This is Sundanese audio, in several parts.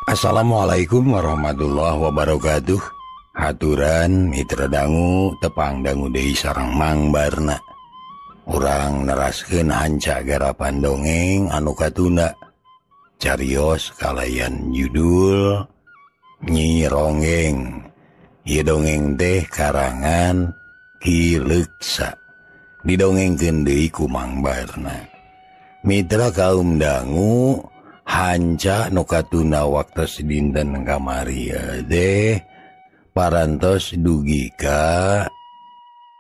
Assalamualaikum warahmatullahi wabarakatuh. Haturan mitra dangu tepang dangu deui sareng Mang Barna. Urang neraskeun hanca garapan dongeng anu katunda. Carios kalayan judul Nyi Ronggeng. Ieu dongeng teh karangan Ki Leuksa. Didongengkeun deui ku Mang Barna. Mitra kaum dangu hanca nu katuna waktos dinten kamari deh parantos dugi ka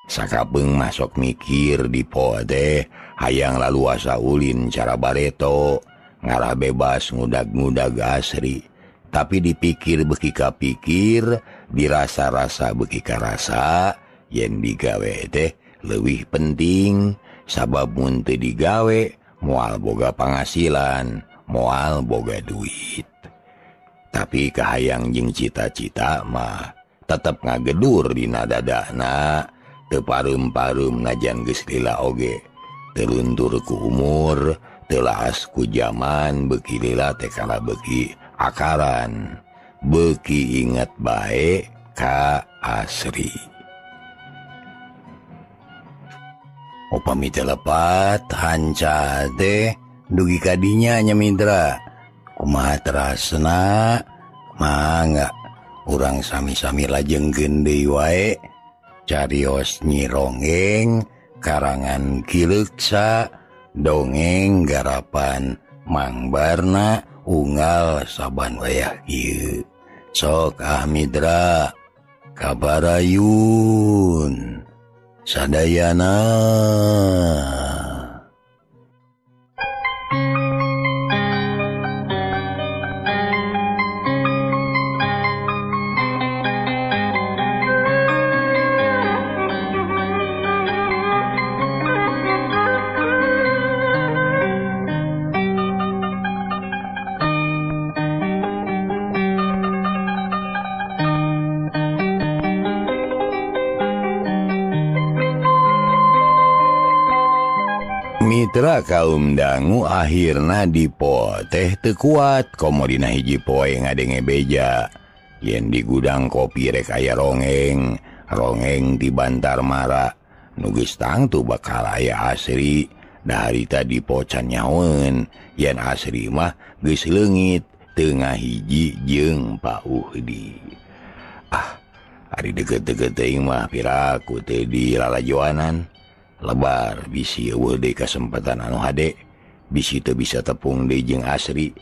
sakabeung masuk mikir di po teh hayang laluasa ulin cara bareto ngarah bebas ngudag-ngudag asri tapi dipikir beki ka pikir dirasa-rasa beki ka rasa yen digawe teh leuwih penting sabab mun teu digawe moal boga pangasilan moal boga duit. Tapi kahayang jeung cita-cita mah tetep ngagedur dina dadana, teu pareum-pareum najan geus lila oge. Teu luntur ku umur, teu laas ku zaman, beuki lila teh kala beuki akaran. Beuki inget bae ka asri. Upami telepat hanca teh dugi kadinya nya mitra kumaha terasna mangga urang sami-sami lajengkeun deui wae carios Nyi Ronggeng karangan Ki Leuksa dongeng garapan Mang Barna unggal saban wayah ieu sok mitra kabarayun sadayana. Mitra kaum dangu akhirna dipo teh teu kuat komo dina hiji poe ngadenge beja yen di gudang kopi rek aya ronggeng di Bantar Mara nu geus tangtu bakal aya asri da harita dipo can nyaweun yen asri mah geus leungit teu ngahiji jeung Pak Uhdi. Ari deukeut-deukeut teuing mah piraku teu di lalajoanan. Lebar bisi eueuh deui kasempatan anu hade bisi teu bisa tepung deui jeung asri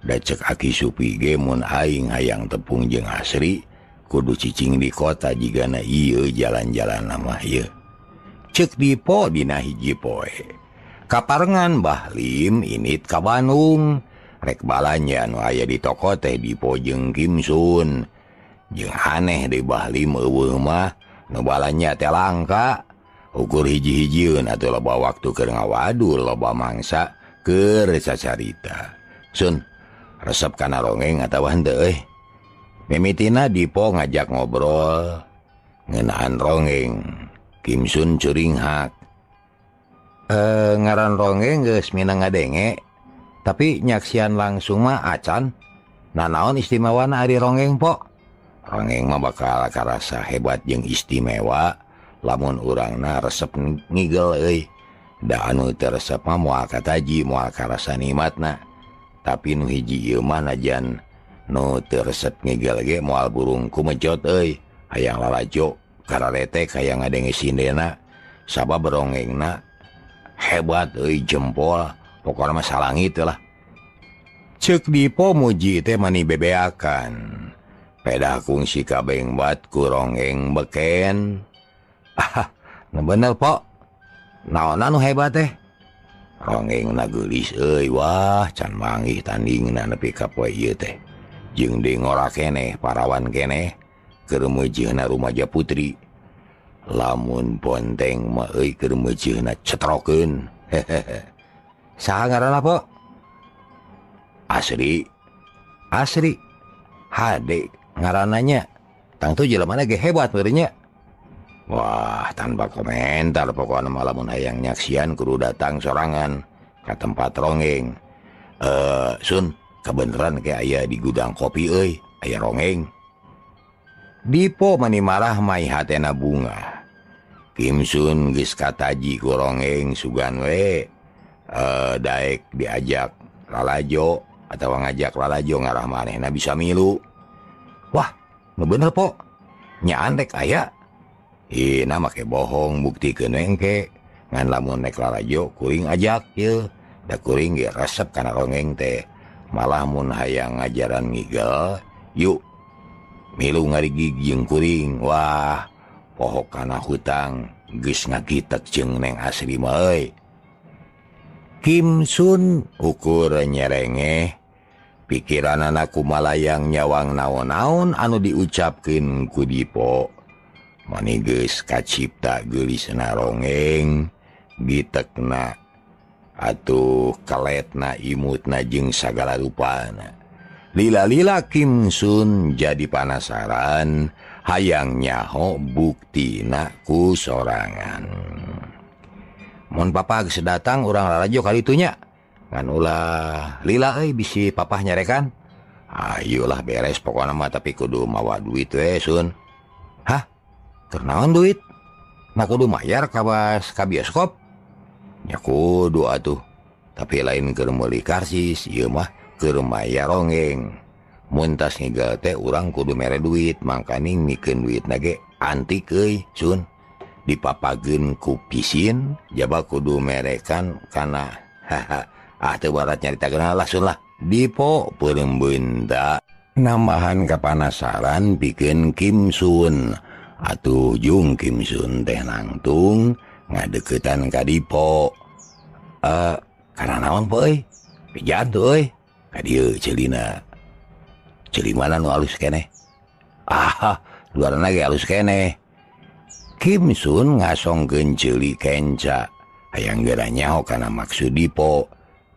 da cek Aki Supi ge mun aing hayang tepung jeung asri kudu cicing di kota jigana ieu jalan-jalan mah ieu cek dipo dina hiji poe kaparengan Mbah Lim init ka Bandung rek balanja anu aya di toko teh dipo jeung Kim Sun jeung aneh deui Mbah Lim eueuh mah nu balanja teh langka ukur hiji-hijieun atuh loba waktu keur ngawadul loba mangsa keur cacarita. Sun, resep kana ronggeng atawa henteu mimitina dipo ngajak ngobrol ngeunaan ronggeng. Kim Sun ceuring hak. Ngaran ronggeng geus minang ngadenge, tapi nyaksian langsung mah acan. Nah naon istimewana ari ronggeng po? Ronggeng mah bakal karasa hebat jeung istimewa. Lamun urangna resep ngigel euy da anu teu resep mah moal kataji moal karasa nikmatna tapi nu hiji ieu mah najan nu teu resep ngigel ge moal burung kumejot euy hayang lalajo kararetek hayang ngadenge sindena sabab ronggengna hebat euy jempol pokona mah salangit lah ceuk dipo muji teh mani bebeakan pedah kungsi kabeng bat ku ronggeng beken. Nah bener po naona nu hebat teh ronggeng nageulis euy wah can manggih tandingna nepi ka poe ieu teh jeung deui ngora keneh parawan keneh keur meujeuhna rumaja putri lamun ponteng mah keur meuceuna cetrokeun. Hehehe. Saha ngaranna, Po? Asri. Asri. Hade ngarananya. Tang tu jelemana ge hebat beurnya. Wah, tanpa komentar pokoknya lamun hayang nyaksian kudu datang sorangan ke tempat rongeng. Sun, kebeneran kayak aya di gudang kopi euy, aya rongeng. Dipo mani marah mai hatena bunga. Kim Sun geus kataji ku rongeng sugan we daek diajak lalajo atau ngajak lalajo ngarah manehna bisa milu. Wah, nu bener, Po. Nya andek aya. Ina make bohong buktikeun engke ngan lamun nek lalajo kuring ajak ieu da kuring ge resep kana rongeng teh malah mun hayang ngajaran ngigel yuk milu ngarigig jeung kuring. Wah, pohok kana hutang geus ngagitek jeung Neng Asri mah euy. Kim Sun ukur nyerengeh pikiranana kumalayang nyawang naon-naon anu diucapkeun ku Dipo. Mani geus kacipta geulisna rongeng gitekna atuh kaletna imutna jeung sagala rupana. Lila-lila Kim Sun jadi penasaran hayang nyaho buktina ku sorangan. Mun papa geus datang urang lalajo kalitunya ngan ulah lila euy bisi papa nyarekan. Ayolah beres pokona mah tapi kudu mawa duit we Sun. Hah? Keur naon duit? Na kudu mayar ka bioskop? Nya kudu atuh. Tapi lain keur meuli karsis, ieu mah keur mayar rongeng. Mun tas ngigel teh urang kudu mere duit, mangkana mikeun duitna ge antik euy, Sun. Dipapageun ku pisin, jaba kudu merekan kana teu barat nyaritakeun lah Sun lah. Dipo peurembeunta nambahan kapanasaran pikeun Kim Sun. Atuh jung Kim Sun teh nangtung ngadeuketan ka Dipo. Kana naon, Po euy? Pijaan tuh euy. Ka dieu ceulina. Ceuli mana nu alus keneh? Luarna ge alus keneh. Kim Sun ngasongkeun ceuli kenca. Hayang geura nyaho kana maksud Dipo.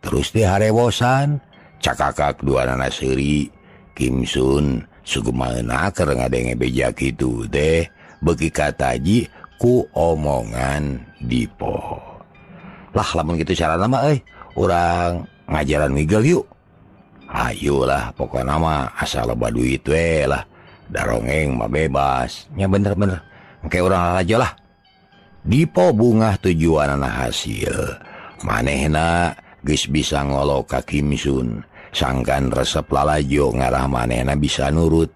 Terus teh harewosan. Cakakak duanana seuri. Kim Sun sugumaeuna keur ngadenge beja kitu teh beuki kataji ku omongan Dipo. Lah lamun kitu carana mah euy, urang ngajaran migel yuk. Ayolah pokona mah asal loba duit we lah. Da rongeng mah bebas. Nya bener-bener engke urang lalajo lah. Dipo bungah tujuanana hasil. Manehna geus bisa ngolo ka Kim Sun. Sangkan resep lalajo ngarah manehna bisa nurut.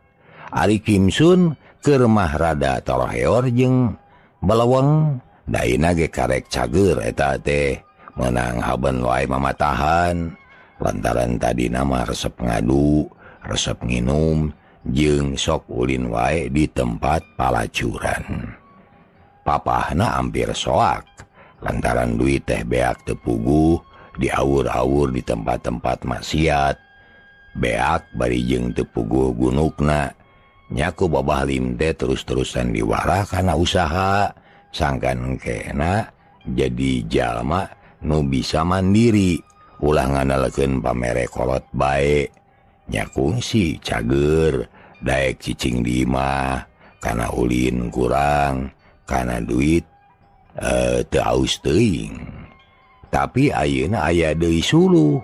Ari Kim Sun keur mah rada toroheor jeung beleweng. Daina ge karek cager eta teh meunang haben wae mamatahan. Lantaran tadi nama resep ngadu, resep nginum, jeung sok ulin wae di tempat palacuran. Papahna hampir soak, lantaran duit teh beak teu puguh, diawur-awur di tempat-tempat maksiat. Beak bari jeung teu puguh gunukna. Nyaku babah lim teh terus-terusan diwarah kana usaha. Sangkan engkena jadi jalma nu bisa mandiri. Ulah ngandalkeun pamere kolot bae. Nyakung si cager daek cicing di imah kana ulin kurang, kana duit teu aus teuing. Tapi ayeuna aya deui suluh,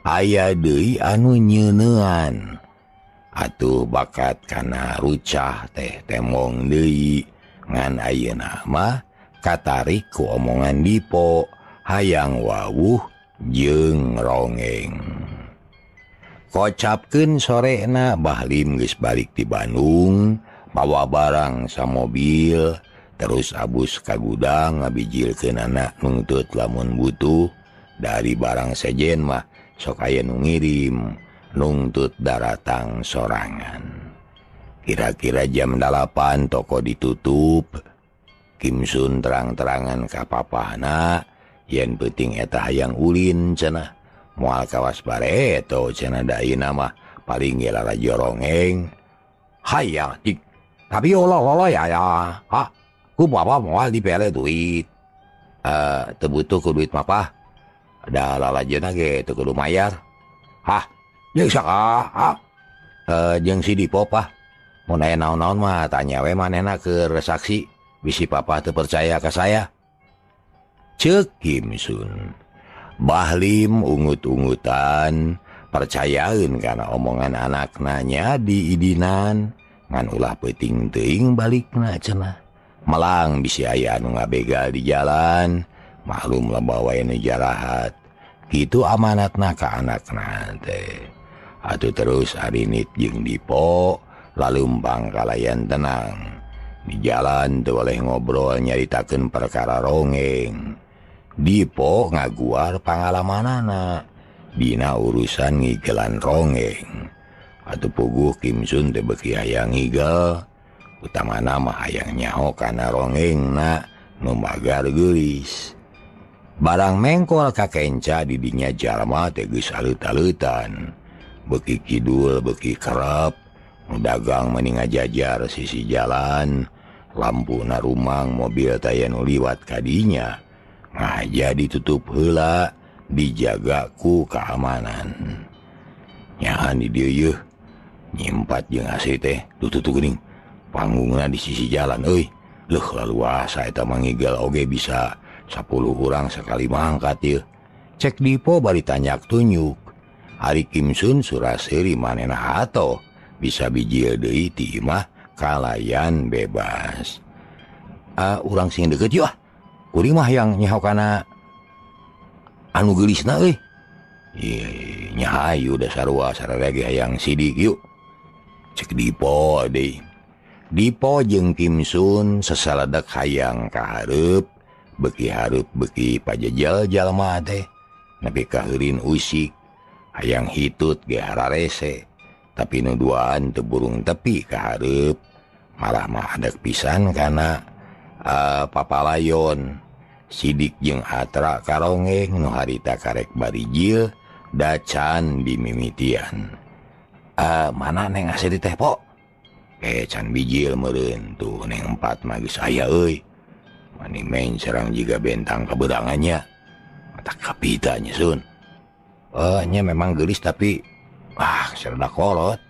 aya deui anu nyeuneuan. Atuh bakat kana rucah teh temong deui. Ngan ayeuna mah katarik ku omongan Dipo hayang wawuh jeung rongeng. Kocapkeun sorena Bahlim geus balik ti Bandung, bawa barang sa mobil, terus abus ka gudang ngabijilkeun anak nungtut lamun butuh. Dari barang sejen mah sok aya nu ngirim, nungtut daratang sorangan. Kira-kira jam 8 toko ditutup. Kim Sun terang-terangan ka papahna yen penting eta hayang ulin cenah. Moal kawas bareto cenah da ayeuna mah paling ge lalajo rongeng. Hayang tik. Tapi olo ya. papa moal dipele duit. Teu butuh ku duit mah pah. Da lalajeunna ge teu kudu mayar. Hah? Jeung sakaha? Jeung si Dipo pah. Mun aya naon-naon mah tanya we manehna keur saksi. Bisi papa teu percaya ka saya. Ceuk Kim Sun. Bahlim ungut-ungutan percayaeun kana omongan anakna nya di idinan ngan ulah peuting teuing balikna cenah. Melang bisi aya anu ngabegal di jalan, maklum loba wae nu jarahat. Kitu amanatna ka anakna teh. Atuh terus Arinit jeung Dipo lalumpang kalayan tenang. Di jalan teu boleh ngobrol nyaritakeun perkara rongeng. Dipo ngaguar pangalamanana dina urusan ngigelan rongeng. Atuh puguh Kim Sun teh beuki hayang ngigel. Utamana mah hayang nyaho kana rongengna nu magar geulis. Barang mengkol ka kenca di dinya jalma teh geus alut-alutan. Beuki kidul beuki kerep, nu dagang meni ngajajar sisi jalan, lampuna rumang mobil taya nu liwat ka dinya. Ngaja ditutup heula, dijaga ku keamanan. Nyahan di dieu yeuh, nyimpat jeung asih teh tututu geuning. Panggungna di sisi jalan euy. Leuh laluasa eta mangigel oge bisa 10 urang sekali mangkat yeuh. Cek Dipo bari tanyak tunjuk. Ari Kim Sun suraseuri manehna hato bisa bijil deui ti imah kalayan bebas. Urang sing deukeut yeuh. Kuring mah yang nyaho kana anu geulisna euy. Ieu nya hayu da sarua sararea ge hayang sidik yuk. Cek Dipo deui. Dipo jeung Kim Sun sasaladak hayang ka hareup, beuki hareup beuki pajejel jalma teh, nepi ka heurin usik, hayang hitut ge hararese, tapi nu duaan teu burung tepi ka hareup, malah mah hadek pisan kana papalayon. Sidik jeung Atra karongeng nu harita karek barijil da can dimimitian. Mana neng asli teh po? Can bijil meureun tuh neng 4 mah geus aya euy. Mani main serang jiga bentang keberangannya. Mata kapita nya Sun. Nya memang geulis tapi serada kolot.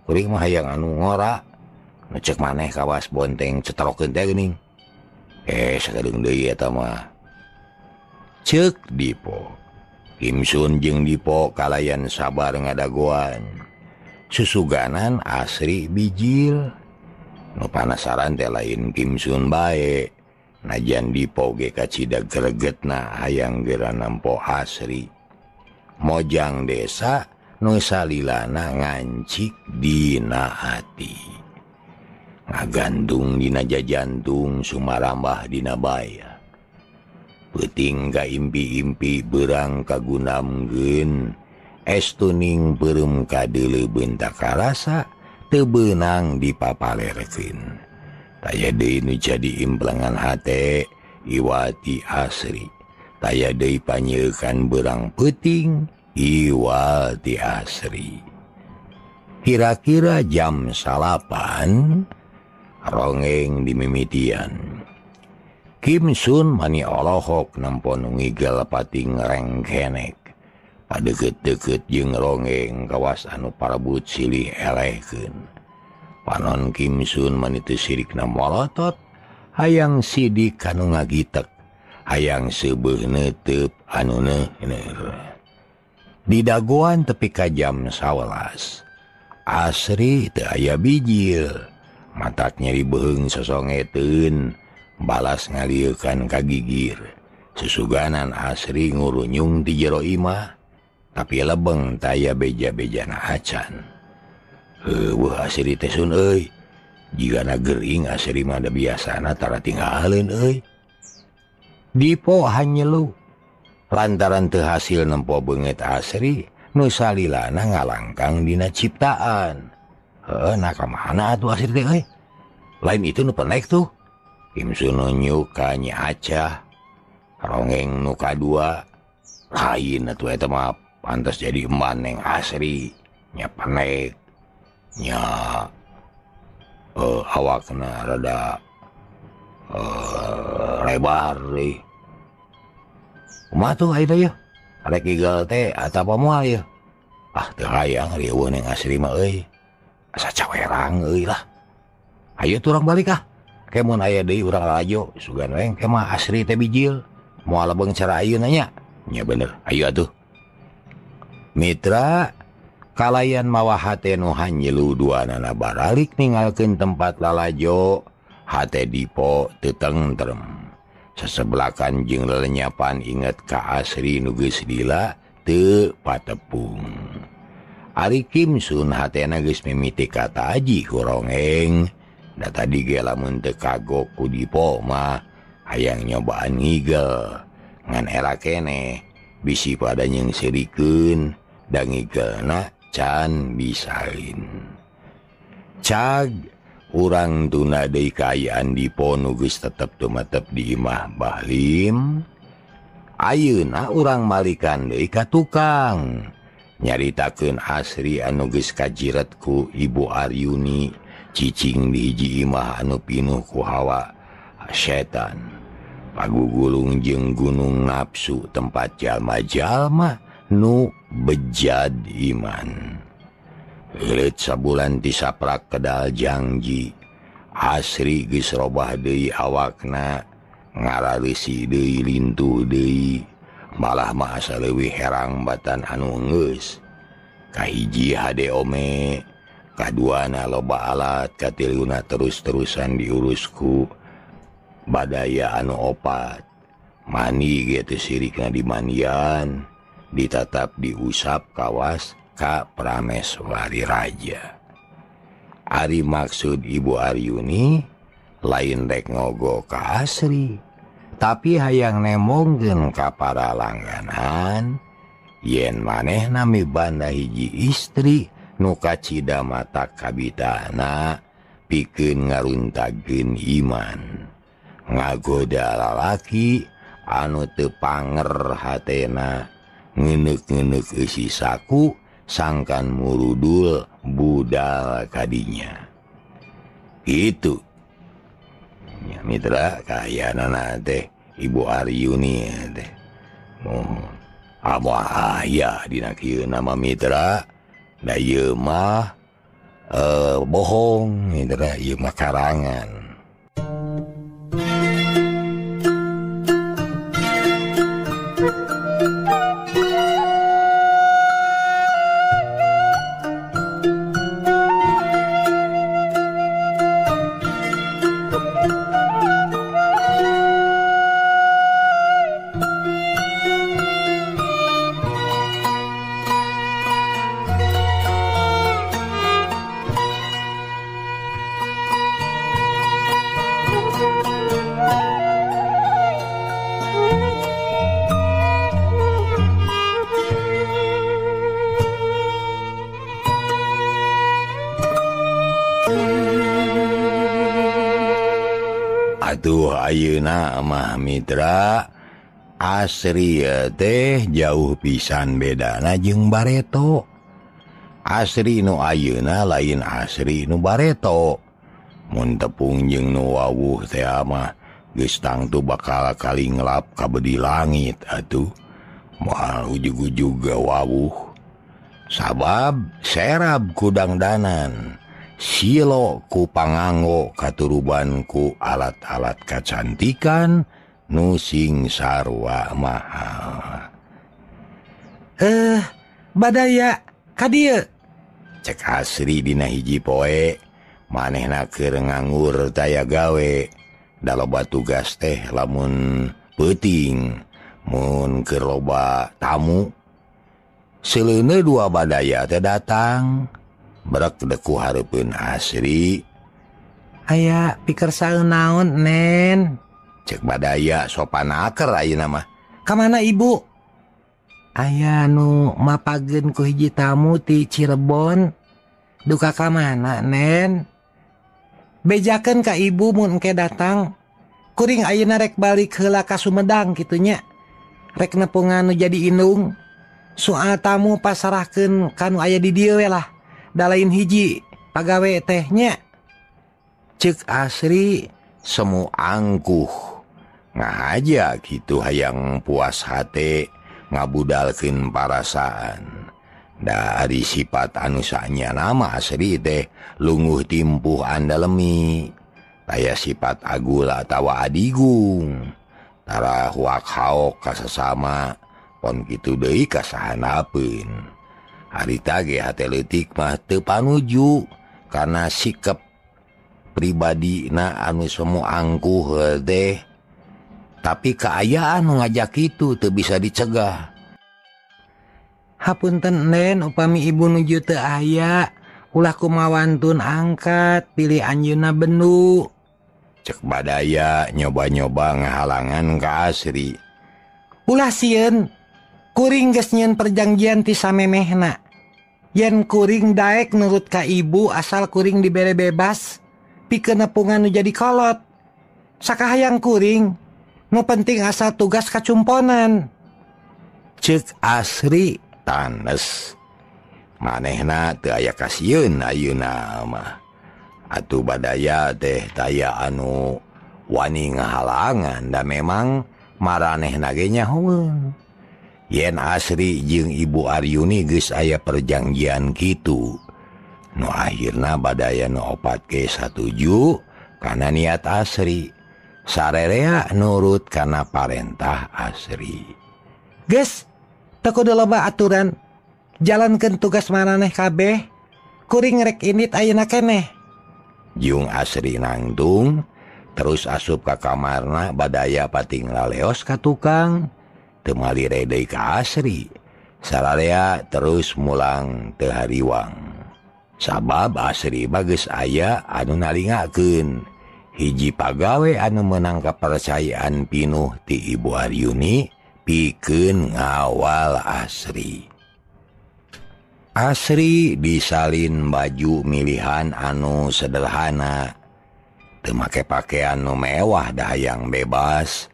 Kuring mah hayang anu ngora. Nu ceuk maneh kawas bonteng cetrokeun teh geuning. Sakedeung deui eta mah. Ceuk Dipo. Kim Sun jeung Dipo kalayan sabar ngadagoan. Susuganan asri bijil. Nu panasaran teh lain Kim Sun bae. Najan Dipo ge kacidag gregetna hayang geura nampo asri. Mojang desa nu salilana ngancik dina hati. Ngagandung dina jajantung sumarambah dina baya. Peuting ka impi-impi beurang kagunamkeun. Estuning beureum kadeuleu bentak karasa teu beunang dipapalerekeun. Taya deui nu jadi implengan hate Iwati asri. Taya deui panyeukan beurang peuting Iwati asri. Kira-kira jam 8 rongeng dimimitian. Kim Sun mani olohok nampo nu ngigel pating rengkenek. Padeukeut-deukeut jeung rongeng kawas anu parebut silih elehkeun. Panon Kim Sun mani teu sirikna molotot, hayang sidik anu ngagitek, hayang seubeuh neuteub anu neueur. Di dagoan tepi ka jam 11, asri teu aya bijil, matak nyeri beheung sosongeteun, balas ngalieukan ka gigir. Susuganan asri ngurunyung di jero imah. Tapi lebeng taya beja-bejana acan. Heueuh asri teh Sun euy. Jigana gering asri mah da biasana tara tinggaleun euy. Dipo hanyelu. Lantaran teu hasil nempo beungeut asri, nu salilana ngalangkang dina ciptaan. Nah kamana atuh asri teh euy? Lain itu nu penek tuh. Kim Sun nunjuk ka Nya Acah. Rongeng nu kadua. Lain atuh eta mah. Pantas jadi emban yang asri. Nya penek. Nya awakna rada lebar deh. Kumaha tuh ayeuna ya? Rek igal teh eta pamoal ya. Teu hayang rieuweun yang asli mah euy. Asa cawerang euy lah. Ayo turang balik ah. Kemun aya deui urang rajo sugan we engke mah asri teh bijil. Moal beung cara ayeuna nya. Nya bener. Ayo atuh. Mitra kalayan mawa hate nu hanjelu duanana baralik ninggalkeun tempat lalajo. Hate dipo teu tentrem. Sesebelakan jeung lelenyapan inget ka asri nu geus lila teu patepung. Ari Kimsun hatena geus mimiti kata aji kurongeng. Da tadi ge lamun teu kagok ku dipo mah hayang nyobaan ngigel. Ngan era keneh bisi pada nyengsirikeun da ngigelna can bisain. Cag urang tuna deui kaayaan dipo nu geus tetep tumetep di imah Bahlim. Ayeuna urang malikan deui ka tukang nyaritakeun asri anu geus kajiret ku Ibu Aryuni cicing di hiji imah anu pinuh ku hawa setan, pagugulung jeung gunung nafsu tempat jalma-jalma nu bejad iman. Euleut sabulan ti saprak kedal janji asri geus robah deui awakna, ngarareusi deui lintuh deui, malah mah asa leuwih herang batan anu geus. Kahiji hade ome, kaduana loba alat, katiluna terus-terusan diurusku badaya anu opat. Mani ge teu sirikna dimandian, ditatap diusap kawas ka Prameswari Raja. Ari maksud Ibu Aryuni lain rek ngogo ka asri, tapi hayang nemongkeun ka para langganan yen manehna mibanda hiji istri nu kacida mata kabitana pikeun ngaruntagkeun iman, ngagoda lalaki anu teu panger hatena, ngeuneuk-ngeuneuk eusi saku sangkan murudul budal kadinya. Itu nya mitra kahayanana teh Ibu Aryuni teh. Moal aya dina kieu nama mitra, da ieu mah bohong mitra, ieu mah karangan. Atuh ayeuna mah mitra asri teh jauh pisan bedana jeung bareto. Asri nu ayeuna lain asri nu bareto. Mun tepung jeung nu wawuh teh mah geus tangtu bakal kalinglap ka bedi langit atuh. Moal ujug-ujug wawuh. Sabab serab ku dangdanan, silo ku panganggo katuruban ku alat-alat kacantikan nu sing sarwa mahal. Badaya ka dieu, cek asri dina hiji poe, manehna keur nganggur taya gawe, da loba tugas teh lamun peuting, mun keur loba tamu. Seleune dua badaya teh datang, brek deku hareupeun asri. Aya pikir saeun naon, Nen? Cek badaya sopan aker ayeuna mah. Ka mana ibu? Aya nu mapageun ku hiji tamu ti Cirebon. Duka ka mana, Nen? Bejakeun ka ibu mun engke datang. Kuring ayeuna rek balik heula ka Sumedang kitu nya. Rek nepungan nu jadi indung. Soal tamu pasarahkeun kanu aya di dieu we lah. Da lain hiji pagawe teh nya. Ceuk asri semu angkuh ngahaja gitu hayang puas hate ngabudalkeun parasaan. Dari sifat anusanya nama asri teh lungguh timpuh andalemi. Taya sifat agula tawa adigung. Tara huak haok kasasama pon kitu deui kasahanapeun. Harita ge hate leutik mah teu panuju karena sikap pribadina anu semu angkuh teh. Tapi keayaan nu ngajak kitu teu bisa dicegah. Hapunten nen upami ibu nuju teu aya, ulah kumawantun angkat pilih anjeunna bendu. Cek Badaya nyoba-nyoba ngahalangan ka Asri. Ulah sieun, kuring geus nyieun perjanjian ti samemehna. Yen kuring daek nurut ka ibu asal kuring dibere bebas, pikeun nepungan nu jadi kolot. Sakahayang kuring, nu penting asal tugas kacumponan. Cek Asri tanes. Manehna teu aya kasieun ayeuna mah. Atuh Badaya teh taya anu wani ngahalangan da memang maranehna ge nyahoeun. Yen Asri jeung Ibu Aryuni geus aya perjanjian kitu. Nu akhirna Badaya nu opat ge satuju kana niat Asri. Sarerea nurut kana parentah Asri. Geus, teu kudu loba aturan. Jalankeun tugas maraneh kabeh. Kuring rek indit ayeuna keneh. Jung Asri nangtung, terus asup ka kamarna. Badaya pating laleos ka tukang. Teu malire deui ka Asri. Sararea terus mulang teu hariwang. Sabab Asri bageus aya anu nalingakeun hiji pagawe anu meunang kapercayaan pinuh ti Ibu Aryuni pikeun ngawal Asri. Asri disalin baju milihan anu sederhana. Teu make pakean nu mewah da hayang bebas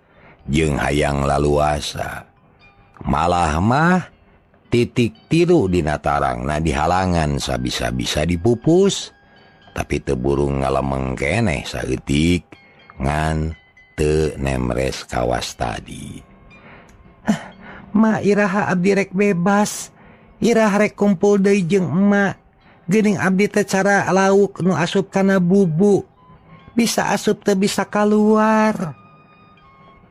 jeung hayang laluasa. Malah mah titik tilu dina tarangna dihalangan sabisa-bisa dipupus. Tapi teu burung ngalemeng keneh saeutik ngan teu nemres kawas tadi. Ma iraha abdi rek bebas. Irah rek kumpul deui jeung emak. Geuning abdi teh cara lauk nu asup kana bubu. Bisa asup teu bisa kaluar.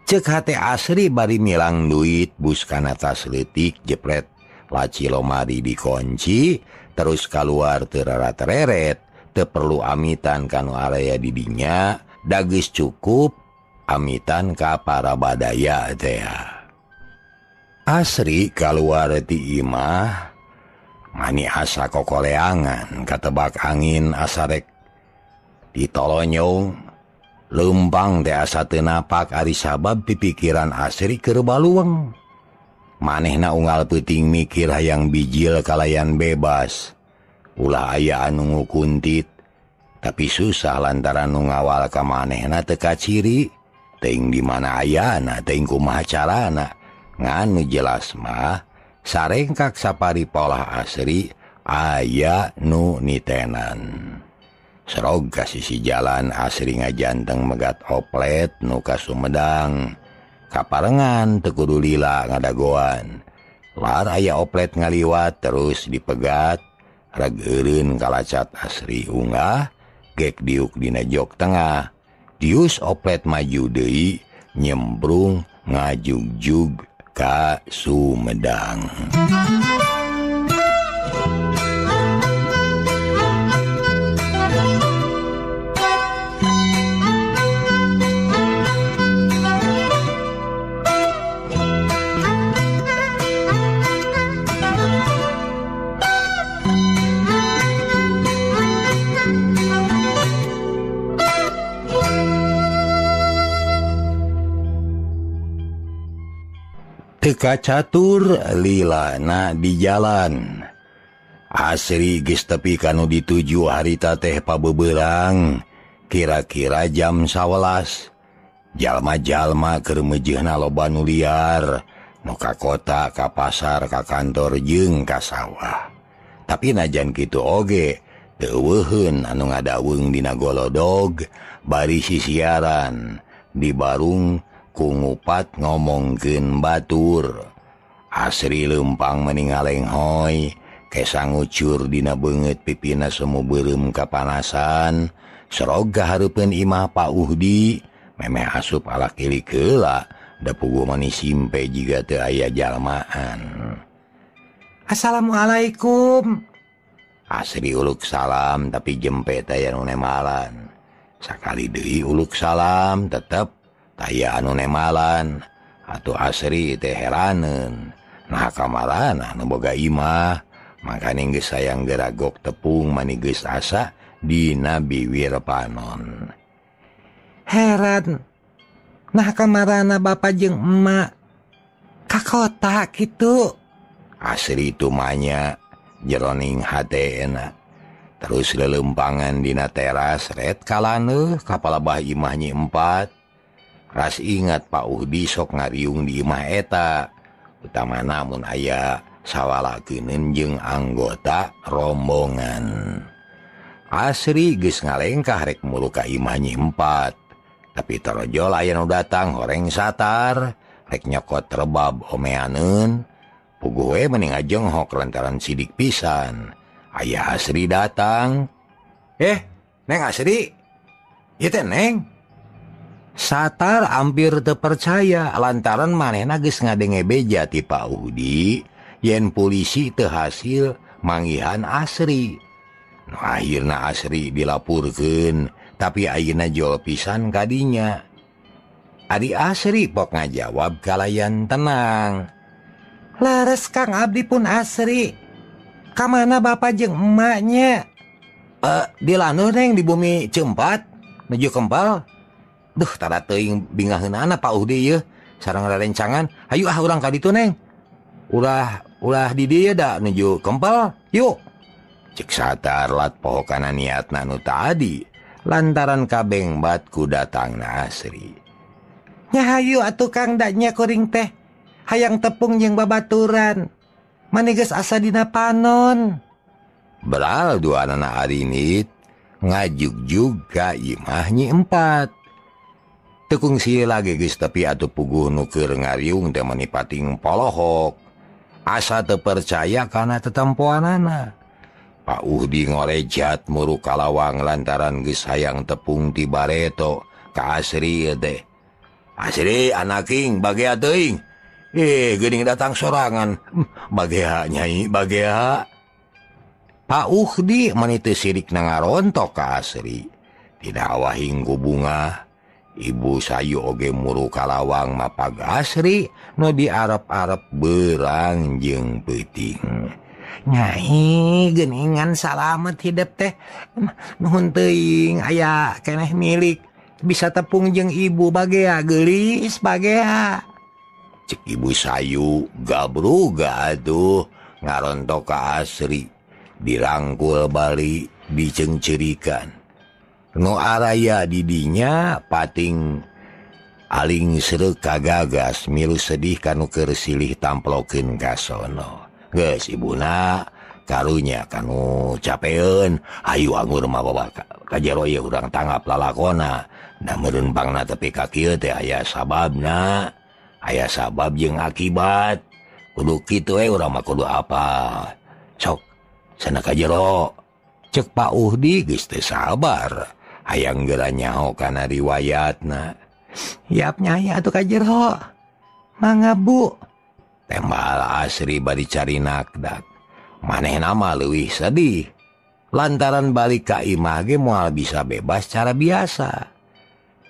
Ceuk hate Asri bari milang duit bus kana tas leutik jepret laci lomari dikunci terus kaluar teu rarat-reret. Teu perlu amitan kanu area di dinya. Da geus cukup amitan ka para Badaya teh. Asri kaluar ti imah mani asa kokoleangan katebak angin asa rek ditolonyong leumpang teh asa teu napak ari sabab pipikiran Asri keur balueng. Manehna unggal peuting mikir hayang bijil kalayan bebas. Ulah aya anu ngukuntit tapi susah lantaran nu ngawal ka manehna teu kaciri teuing di mana ayana teuing kumaha carana. Nganu jelas mah sarengkak sapari polah Asri aya nu nitenan. Serog ka sisi jalan Asri ngajanteng megat oplet nu ka Sumedang. Kaparengan teu kudu lila ngadagoan. Lar aya oplet ngaliwat terus dipegat. Reg eureun kalacat Asri unggah gek diuk dina jok tengah. Dius oplet maju deui nyembrung ngajugjug ka Sumedang. Teka catur lilana di jalan. Asri geus tepi kanu dituju harita teh pabeberang. Kira-kira jam 11. Jalma-jalma keur meujeuhna loba nu liar. Nu ka kota, ka pasar, ka kantor jeung ka sawah. Tapi najan kitu oge teuweuheun anu ngadaweung dina golodog bari sisiaran di barung kungupat ngomongkeun batur. Asri lempang meningaleng hoy kesa ngucur dina beungeut pipina semu beureum kapanasan serog gahareupeun imah Pak Uhdi memeh asup alak kilik heula da puguh mani simpe jiga teu aya jalmaan. Assalamualaikum. Asri uluk salam tapi jempe taya nu nemalan. Sakali deui uluk salam tetep taya anu nemalan. Atuh Asri teh heraneun. Nah kamarana nu boga imah makana geus sayang geragok tepung mani geus asa dina biwir panon. Heran. Nah kamarana bapa jeung emak ka kota kitu. Asri tumanya jeroning hatena. Terus lelempangan dina teras red kalaneuh kapala bah imah nyi 4. Ras ingat Pak Uhdi sok ngariung di imah eta. Utama namun aya sawalakeun jeung anggota rombongan. Asri geus ngalengkah rek mulu ka imah nyi 4. Tapi torojol aya nu datang horeng satar rek nyokot rebab omeaneun. Puguh we mending ngajenghok lantaran sidik pisan. Aya Asri datang. Neng Asri. Ieu teh Neng. Satar hampir teu percaya lantaran manehna geus ngadenge beja ti Pak Uhdi yen polisi teu hasil manggihan Asri. Nu akhirna Asri dilapurkeun tapi ayeuna jol pisan kadinya. Ari Asri pok ngajawab kalayan tenang. Laras Kang Abdi pun Asri. Kamana bapa jeung emaknya? Di lanuh Neng di bumi Cempat menuju Kempal. Duh tada teuing bingaheunana Pak Uhdi ieu sareng rerencangan. Hayu urang ka ditu Neng. Ulah di dieu da nuju Kempal. Yuk. Cek satar lat pohokana niatna nu tadi lantaran kabengbat ku datangna Asri. Nya hayu atuh Kang da nya kuring teh. Hayang tepung jeung babaturan. Mani geus asa dina panon. Beral dua anak arinit ngajugjug ka imah nyi 4. Tekung si lagi geus tepi atuh puguh nu keur ngariung teh mani pating polohok. Asa teu percaya kana tetempoanana. Pak Uhdi ngorejat muru kalawang lantaran geus hayang tepung ti bareto ka Asri teh. Asri anaking bagea teuing. Geuning datang sorangan. Bagea Nyai, bagea. Pak Uhdi mani teu sirik nangarontok ka Asri. Tidak wahing ku bunga. Ibu sayu oge muru kalawang mapag Asri nu diarep-arep beurang jeung peuting. Nyai geuningan salamet hidup teh. Nuhun teuing aya keneh milik. Bisa tepung jeung ibu bagea geulis bagea. Cek ibu sayu gabruga atuh ngarontok ka Asri. Dirangkul bali dicengcerikan. Nu araya didinya pating aling seureuk kagagas milu sedih kanu keur silih tamplokeun ka sono. Geus ibuna karunya kanu capeun hayu anggur mah bawa ka jero ieu urang tanggap lalakona. Da meureun pangna tepi ka kieu teh aya sababna. Aya sabab jeung akibat. Kudu kitu urang mah kudu apa. Sok sana ka jero. Cek Pak Uhdi geus teu sabar. Hayang geura nyaho kana riwayatna. Yap Nyai atuh ka jero. Mangga Bu. Tembal Asri bari cari nakdak. Manehna mah leuwih sedih. Lantaran balik ka imah ge moal bisa bebas cara biasa.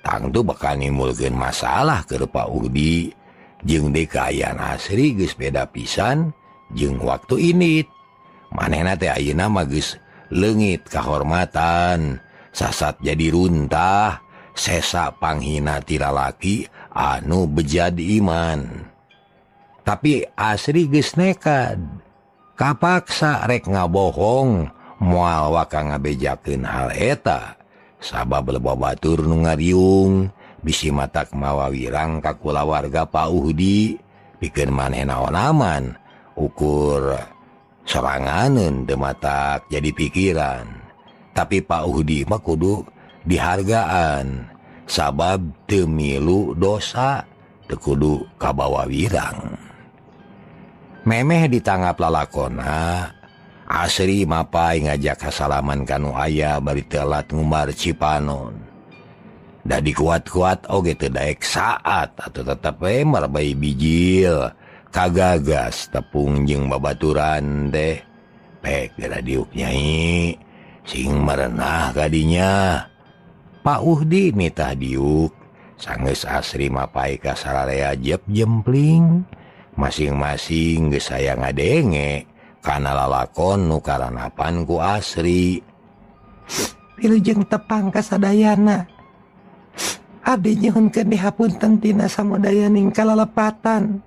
Tangtu bakal nimbulkeun masalah keur Pak Uhdi. Jeung dekayan Asri geus beda pisan jeung waktu init. Manehna teh ayeuna mah geus leungit kahormatan. Sasat jadi runtah. Sesa panghina ti lalaki anu bejad iman. Tapi Asri geus nekad. Kapaksa rek ngabohong moal waka ngabejakeun hal eta. Sabab lebobatur nu ngariung bisi matak mawa wirang ka kulawarga Pak Uhdi pikeun manehna onaman ukur soranganeun teu matak jadi pikiran. tapi Pak Uhdi mah kudu dihargaan sabab teu milu dosa teu kudu kabawa wirang. Memeh ditanggap lalakona, Asri mapai ngajak kasalaman kanu aya bari telat ngumbar Cipanon. Da dikuat-kuat oge teu daek saat atau tetep marbai bijil kagagas tepung jeung babaturan teh. Pek gara diuk nyai sing merenah kadinya. Pak Uhdi nitah diuk sanggeus Asri mapai ka sararea jep jempling. Masing-masing geus aya ngadenge kana lalakon nu karanapan ku Asri. Wilujeng tepang kasadayana. Abdi nyuhunkeun dihapunten tina samudayaning kalalepatan.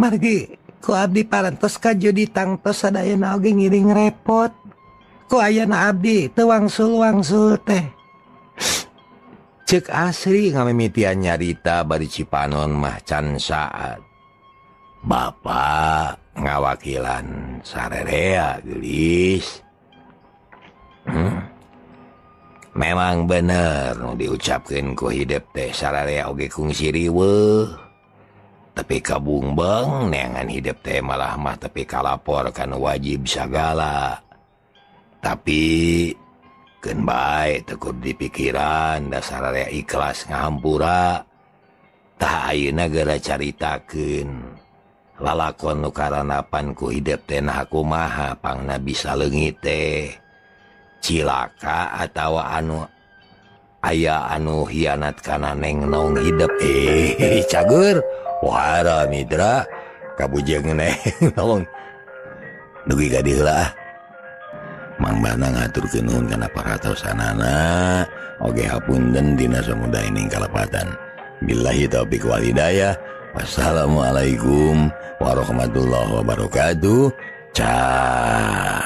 Margi ku abdi parantos kajudi tangtos sadayana oge ngiring repot. Ku ayana abdi teu wangsul-wangsul teh. Cek Asri ngamimitian nyarita bari Cipanon mah can saat. Bapak ngawakilan sararea gelis. Memang bener nu diucapkeun ku hidup teh sararea oge kungsi riweuh. Tapi kabungbeng neangan hidup teh malah mah tapi kalapor kana wajib sagala. Tapi keun bae teu kudu dipikiran da sararea ikhlas ngahampura. Tah ayeuna geura caritakeun lalakon nu karanapan ku hidup teh nah kumaha pangna bisa leungit teh. Cilaka atawa anu aya anu hianat kana neng naung hidup. Cager wahara mitra kabujeng neng naung dugi ka dieu lah. Mang Bana ngaturkeun nuhun kana paratosanana oge hapunten dina samudayaning kalepatan. Billahi taufiq wal hidayah. Wassalamualaikum warahmatullahi wabarakatuh. Cah.